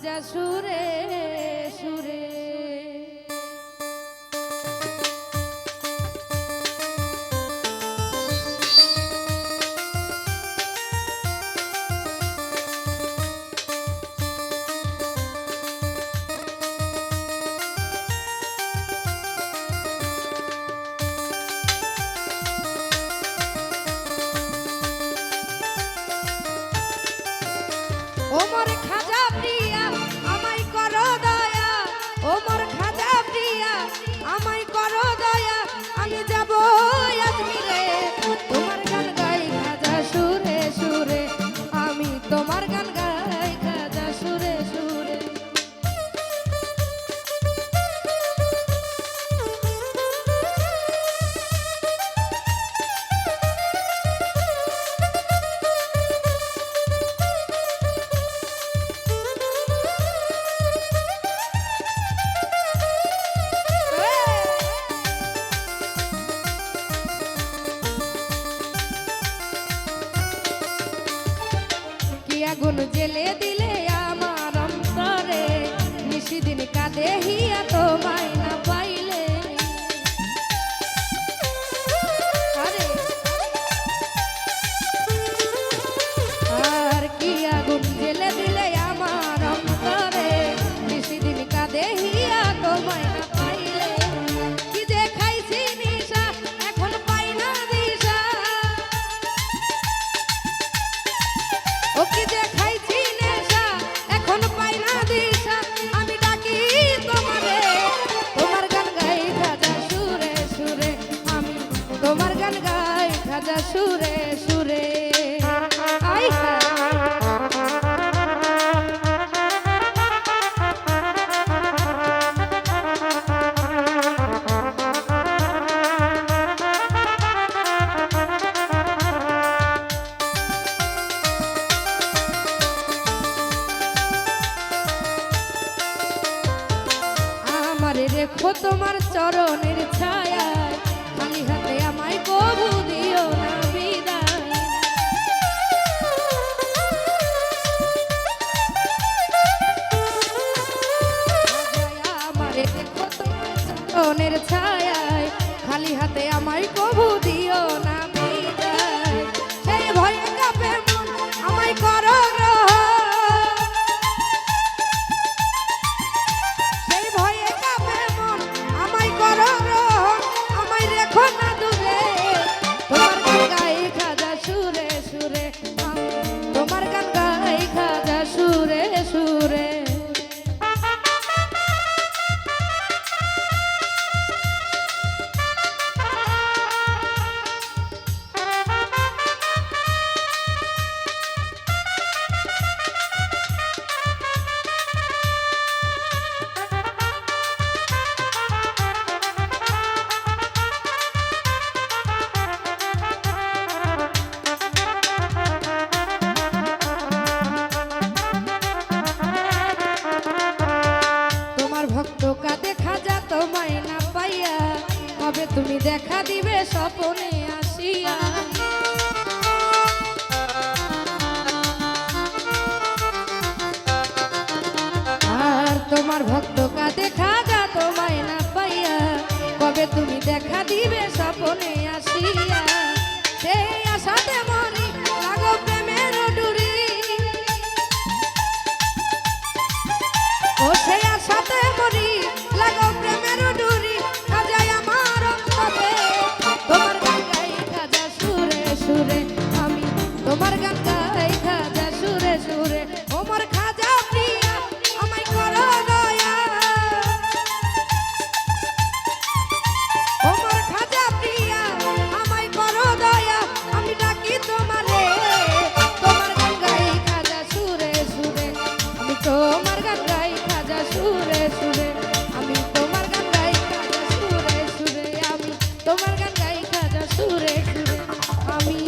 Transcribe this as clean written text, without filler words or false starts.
খাজা সুরে সুরে। ওমর খাজা প্রিয়া আমায় করো দয়া, ওমর খাজা প্রিয়া আমায় করো দয়া, আমি যাব আজমিরে তোমার গান গাই খাজা সুরে সুরে, আমি তোমার গান গাই খাজা সুরে সুরে। আগুন জেলে দিলে আমার অন্তরে, নিশিদিন কাঁদে হিয়া তোমায় না পাইলে। আর কি আগুন জেলে দিলে আমার অন্তরে, নিশিদিন কাঁদে হিয়া তোমায় না পাইলে। কি যে খাইছি নিশা এখন পাই না দিশা, ও কি যে খাইছি নেশা এখন পাই না দিশা, আমি ডাকি তোমারে তোমার গান গাই খাজা সুরে সুরে, আমি তোমার গান গাই খাজা সুরে সুরে। আই রেখো তোমার চরণের ছায়া, খালি হাতে আমায় কবু দিও না বিদায়। আমারে রেখো তোমার চরণের ছায়া, খালি হাতে আমায় কবু দিও না বিদায়। সেই ভয়ে কাঁপে মন আমায় করো গ্রহ, তোমার গান গাই খাজা সুরে সুরে। কবে তুমি দেখা দিবে স্বপ্নে আসিয়া, আর তোমার ভক্ত কাঁদে খাজা তোমায় না পাইয়া, কবে তুমি দেখা দিবে স্বপ্নে আসিয়া। সেই আশাতে মরি লাগো প্রেমের ডুরি, ও সেই আশাতে মরি লাগো প্রেমের ডুরি, খাজায় আমার অন্তরে তোমার গান গাই খাজা সুরে সুরে, আমি তোমার গান গাই খাজা সুরে সুরে। ওমর খাজা প্রিয়া আমায় করো দয়া, ওমর খাজা প্রিয়া আমায় করো দয়া, আমি ডাকি তোমারে তোমার গান গাই খাজা সুরে সুরে, আমি তোমার গান গাই খাজা সুরে সুরে, আমি তোমার গান গাই খাজা সুরে সুরে, আমি তোমার গান গাই খাজা সুরে সুরে, আমি